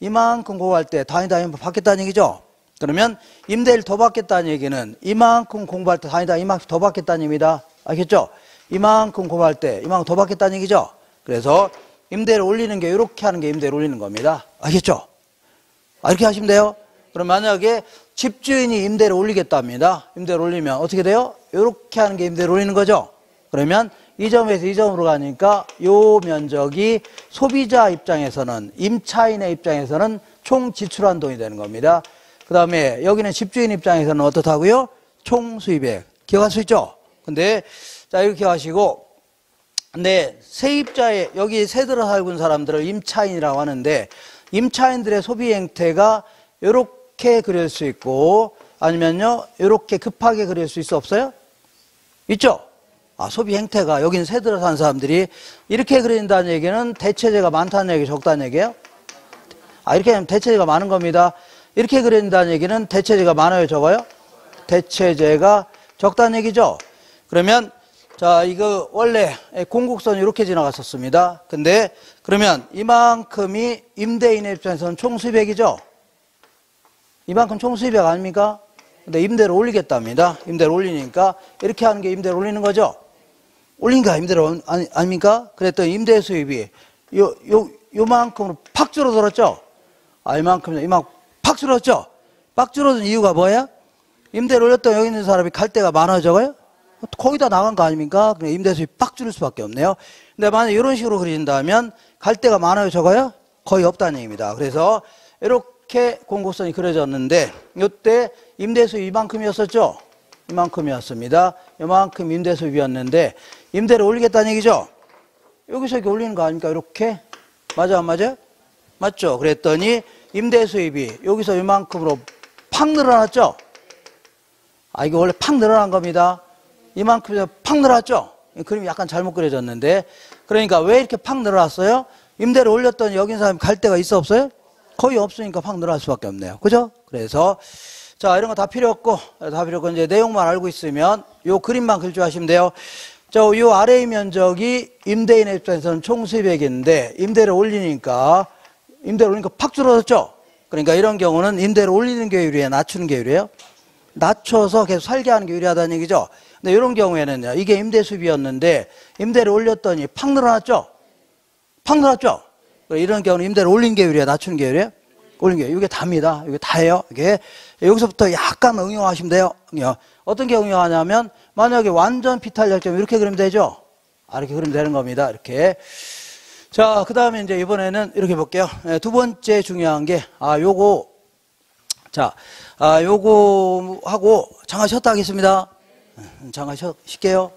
이만큼 공부할 때 다니다 받겠다는 얘기죠. 그러면 임대를 더 받겠다는 얘기는 이만큼 공부할 때 다니다 이만큼 더 받겠다는 얘기입니다. 알겠죠? 이만큼 공부할 때 이만큼 더 받겠다는 얘기죠. 그래서 임대를 올리는 게 이렇게 하는 게 임대를 올리는 겁니다. 알겠죠? 이렇게 하시면 돼요. 그럼 만약에 집주인이 임대를 올리겠답니다. 임대를 올리면 어떻게 돼요? 이렇게 하는 게 임대를 올리는 거죠. 그러면 이 점에서 이 점으로 가니까 요 면적이 소비자 입장에서는, 임차인의 입장에서는 총 지출한 돈이 되는 겁니다. 그 다음에 여기는 집주인 입장에서는 어떻다고요? 총 수입액. 기억할 수 있죠? 근데 자, 이렇게 하시고, 근데 세입자의, 여기 새 들어 살고 있는 사람들을 임차인이라고 하는데, 임차인들의 소비 행태가 이렇게 그릴 수 있고, 아니면요, 이렇게 급하게 그릴 수 있어 없어요? 있죠? 소비 행태가, 여기는 새들어 사는 사람들이 이렇게 그린다는 얘기는 대체제가 많다는 얘기, 적다는 얘기예요? 이렇게 하면 대체제가 많은 겁니다. 이렇게 그린다는 얘기는 대체제가 많아요, 적어요? 대체제가 적다는 얘기죠? 그러면, 자, 이거 원래 공곡선이 이렇게 지나갔었습니다. 근데, 그러면 이만큼이 임대인의 입장에서는 총 수입액이죠? 이만큼 총 수입액 아닙니까? 근데 임대를 올리겠답니다. 임대를 올리니까 이렇게 하는 게 임대를 올리는 거죠? 올린가 임대를 아닙니까? 그랬더니 임대 수입이 요만큼으로 팍 줄어들었죠? 이만큼 팍 줄었죠? 팍 줄어든 이유가 뭐야? 임대를 올렸더니 여기 있는 사람이 갈 데가 많아져요? 거의 다 나간 거 아닙니까? 그냥 임대 수입이 팍 줄을 수밖에 없네요. 근데 만약 이런 식으로 그린다면 갈 데가 많아요, 적어요? 거의 없다는 얘기입니다. 그래서 이렇게 공곡선이 그려졌는데 이때 임대 수입 이만큼이었었죠? 이만큼이었습니다. 이만큼 임대 수입이었는데 임대를 올리겠다는 얘기죠? 여기서 이렇게 올리는 거 아닙니까? 이렇게? 맞아, 안 맞아요? 맞죠? 그랬더니 임대 수입이 여기서 이만큼으로 팍 늘어났죠? 이거 원래 팍 늘어난 겁니다. 이만큼 팍 늘어났죠? 그림이 약간 잘못 그려졌는데 그러니까 왜 이렇게 팍 늘어났어요? 임대를 올렸더니 여기 있는 사람이 갈 데가 있어 없어요? 거의 없으니까 팍 늘어날 수밖에 없네요. 그죠? 그래서 자, 이런 거 다 필요 없고 이제 내용만 알고 있으면 요 그림만 그릴 줄 아시면 돼요. 자, 요 아래의 면적이 임대인의 입장에서는 총 수입액인데 임대를 올리니까 팍 줄어들었죠? 그러니까 이런 경우는 임대를 올리는 게 유리해요? 낮추는 게 유리해요? 낮춰서 계속 살게 하는 게 유리하다는 얘기죠? 근데 이런 경우에는요, 이게 임대 수입이었는데 임대를 올렸더니 팍 늘어났죠? 팍 늘어났죠? 이런 경우는 임대를 올리는 게 유리해요? 낮추는 게 유리해요? 올린 게 이게 답니다. 이게 다예요. 이게 여기서부터 약간 응용하시면 돼요. 어떤 게 응용하냐면 만약에 완전 비탄력점 이렇게 그리면 되죠. 이렇게 그리면 되는 겁니다. 이렇게. 자, 그 다음에 이제 이번에는 이렇게 볼게요. 두 번째 중요한 게 요거 하고 잠깐 쉬었다 하겠습니다. 잠깐 쉴게요.